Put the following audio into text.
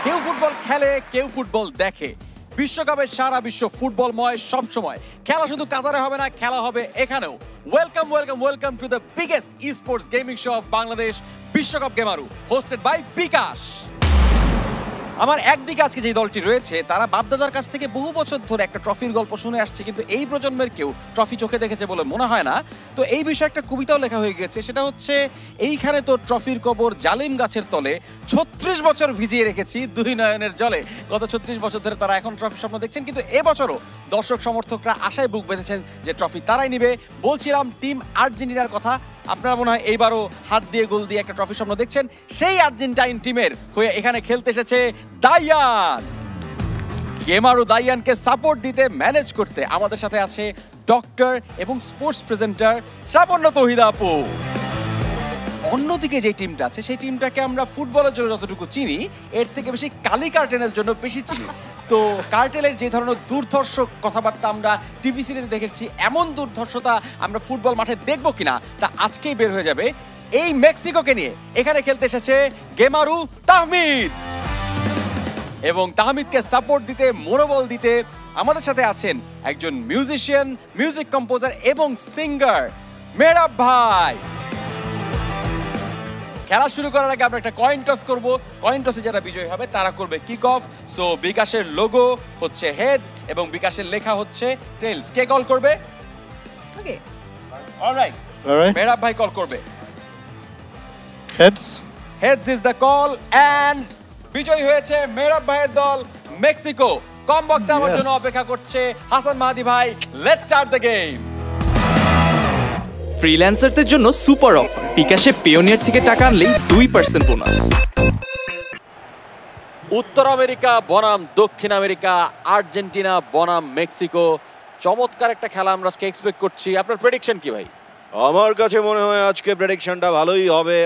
কেউ ফুটবল খেলে, কেউ ফুটবল দেখে। বিশ্বকাপে সারা বিশ্ব ফুটবলময় সবসময়। খেলা শুধু কাতারে হবে না, খেলা হবে এখানেও। Welcome welcome welcome to the biggest esports gaming show off Bangladesh, বিশ্বকাপ গেমারু, হোস্টেড বাই বিকাশ। আমার একদিকে আজকে যে দলটি রয়েছে তারা বাপদাদার কাছ থেকে বহু বছর ধরে একটা ট্রফির গল্প শুনে আসছে, কিন্তু এই প্রজন্মের কেউ ট্রফি চোখে দেখেছে বলে মনে হয় না। তো এই বিষয়ে একটা কবিতাও লেখা হয়ে গেছে, সেটা হচ্ছে এইখানে তো ট্রফির কবর জালিম গাছের তলে, 36 বছর ভিজিয়ে রেখেছি দুই নয়নের জলে। গত 36 বছর ধরে তারা এখন ট্রফির স্বপ্ন দেখছেন, কিন্তু এবছরও দর্শক সমর্থকরা আশায় বুক বেঁধেছেন যে ট্রফি তারাই নিবে। বলছিলাম টিম আর্জেন্টিনার কথা। আপনারা মনে হয় এইবারও হাত দিয়ে গোল দিয়ে একটা ট্রফির স্বপ্ন দেখছেন। সেই আর্জেন্টাইন টিমের হয়ে এখানে খেলতে এসেছে দাইয়ান। গেমারু দাইয়ানকে সাপোর্ট দিতে, ম্যানেজ করতে আমাদের সাথে আছে ডক্টর এবং স্পোর্টস প্রেজেন্টার শ্রাবণ্য তৌহিদা আপু। অন্যদিকে যে টিমটা আছে সেই টিমটাকে আমরা ফুটবলের জন্য যতটুকু চিনি, এর থেকে বেশি কালি কার্টেলের জন্য বেশি চিনি। তো কার্টেলের যে ধরনের দুর্ধর্ষ কথাবার্তা আমরা টিভি সিরিজে দেখেছি, এমন দুর্ধর্ষতা আমরা ফুটবল মাঠে দেখবো কিনা তা আজকেই বের হয়ে যাবে। এই মেক্সিকোকে নিয়ে এখানে খেলতে এসেছে গেমারু তাহমিদ, এবং তাহমিদকে সাপোর্ট দিতে, মনোবল দিতে আমাদের সাথে আছেন একজন মিউজিশিয়ান, মিউজিক কম্পোজার এবং সিঙ্গার মেহরাব ভাই। খেলা শুরু করার আগে আমরা একটা কয়েন টস করব। কয়েন টসে যারা বিজয়ী হবে তারা করবে কিক অফ। সো বিকাশের লোগো হচ্ছে হেডস এবং বিকাশের লেখা হচ্ছে টেলস। কে কল করবে? ওকে, অলরাইট, মেহরাব ভাই কল করবে। Heads. Heads is the call and বিজয়ী হয়েছে মেহরাব ভাইয়ের দল মেক্সিকো। কম বক্সে আমার জন্য অপেক্ষা করছে হাসান মাহাদি ভাই। Let's start the game. ফ্রিল্যান্সারদের জন্য সুপার অফার, বিকাশে পিওনিয়ার থেকে টাকা আনলেই 2% বোনাস। উত্তর আমেরিকা বনাম দক্ষিণ আমেরিকা, আর্জেন্টিনা বনাম মেক্সিকো। চমৎকার একটা খেলা আমরা আজকে এক্সপেক্ট করছি। আপনার প্রেডিকশন কি ভাই? আমার কাছে মনে হয় আজকে প্রেডিকশনটা ভালোই হবে।